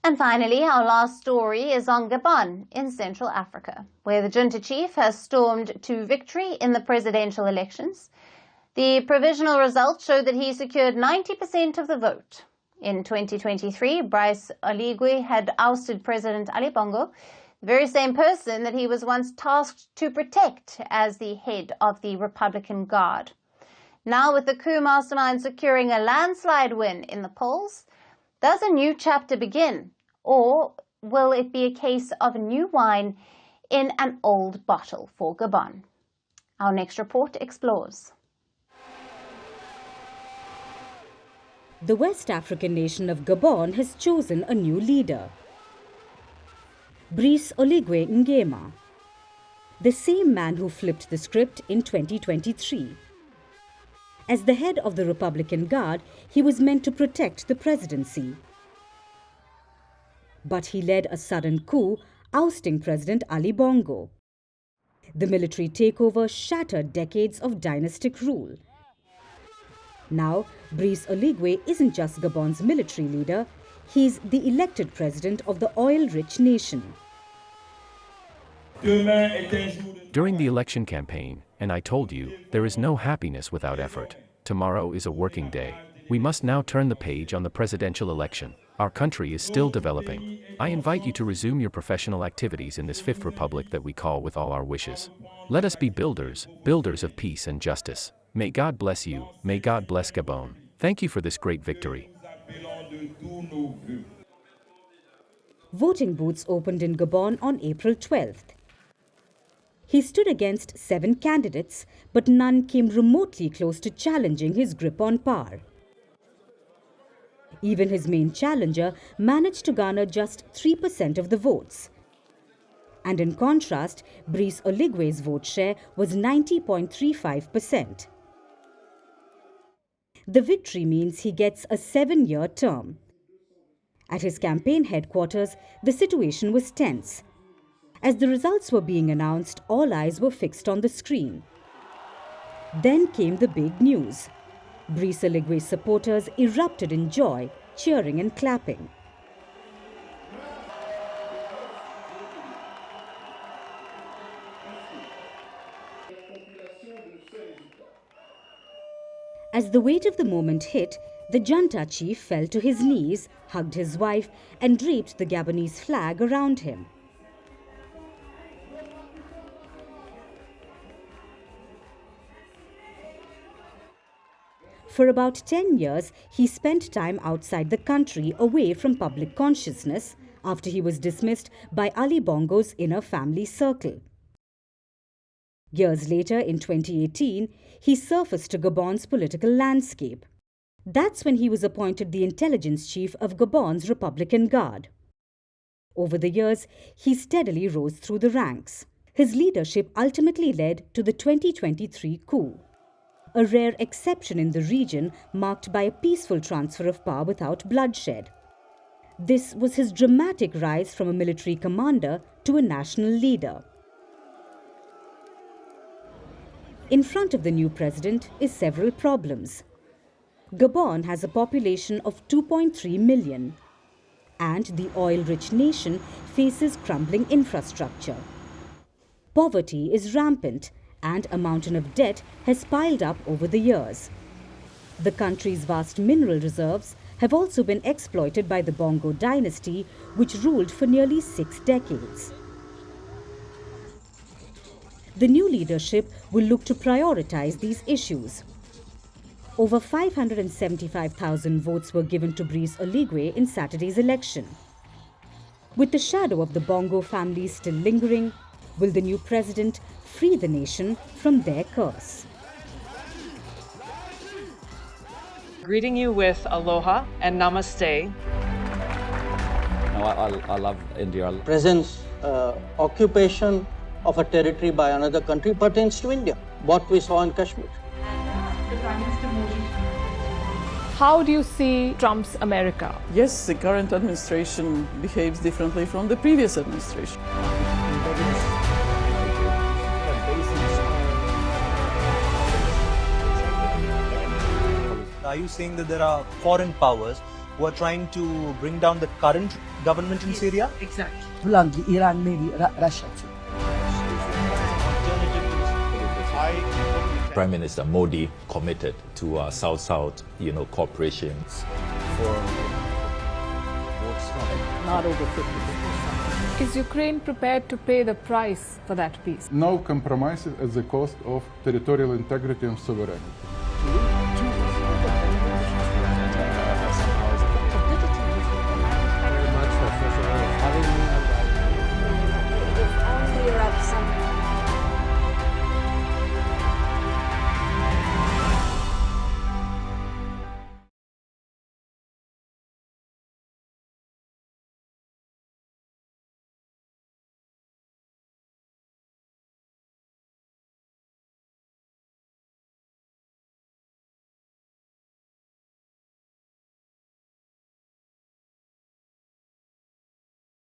And finally, our last story is on Gabon in Central Africa, where the junta chief has stormed to victory in the presidential elections. The provisional results show that he secured 90% of the vote. In 2023, Brice Oligui had ousted President Ali Bongo, the very same person that he was once tasked to protect as the head of the Republican Guard. Now, with the coup mastermind securing a landslide win in the polls, does a new chapter begin, or will it be a case of new wine in an old bottle for Gabon? Our next report explores. The West African nation of Gabon has chosen a new leader, Brice Oligui Nguema, the same man who flipped the script in 2023. As the head of the Republican Guard, he was meant to protect the presidency. But he led a sudden coup, ousting President Ali Bongo. The military takeover shattered decades of dynastic rule. Now, Brice Oligui isn't just Gabon's military leader, he's the elected president of the oil-rich nation. During the election campaign, and I told you, there is no happiness without effort. Tomorrow is a working day. We must now turn the page on the presidential election. Our country is still developing. I invite you to resume your professional activities in this fifth republic that we call with all our wishes. Let us be builders, builders of peace and justice. May God bless you. May God bless Gabon. Thank you for this great victory. Voting booths opened in Gabon on April 12th. He stood against 7 candidates, but none came remotely close to challenging his grip on power. Even his main challenger managed to garner just 3% of the votes. And in contrast, Brice Oligui's vote share was 90.35%. The victory means he gets a 7-year term. At his campaign headquarters, the situation was tense. As the results were being announced, all eyes were fixed on the screen. Then came the big news. Brice Oligui's supporters erupted in joy, cheering and clapping. As the weight of the moment hit, the junta chief fell to his knees, hugged his wife, and draped the Gabonese flag around him. For about 10 years, he spent time outside the country, away from public consciousness, after he was dismissed by Ali Bongo's inner family circle. Years later, in 2018, he surfaced to Gabon's political landscape. That's when he was appointed the intelligence chief of Gabon's Republican Guard. Over the years, he steadily rose through the ranks. His leadership ultimately led to the 2023 coup, a rare exception in the region marked by a peaceful transfer of power without bloodshed. This was his dramatic rise from a military commander to a national leader. In front of the new president is several problems. Gabon has a population of 2.3 million, and the oil-rich nation faces crumbling infrastructure. Poverty is rampant, and a mountain of debt has piled up over the years. The country's vast mineral reserves have also been exploited by the Bongo dynasty, which ruled for nearly 6 decades. The new leadership will look to prioritize these issues. Over 575,000 votes were given to Brice Oligui in Saturday's election. With the shadow of the Bongo family still lingering, will the new president free the nation from their curse? Greeting you with aloha and namaste. I love India. Presence, occupation of a territory by another country pertains to India, what we saw in Kashmir. How do you see Trump's America? Yes, the current administration behaves differently from the previous administration. Are you saying that there are foreign powers who are trying to bring down the current government in Syria? Exactly. Bluntly, Iran, maybe Russia too. Prime Minister Modi committed to South-South, cooperation. Not over 50%. Is Ukraine prepared to pay the price for that peace? No compromises at the cost of territorial integrity and sovereignty.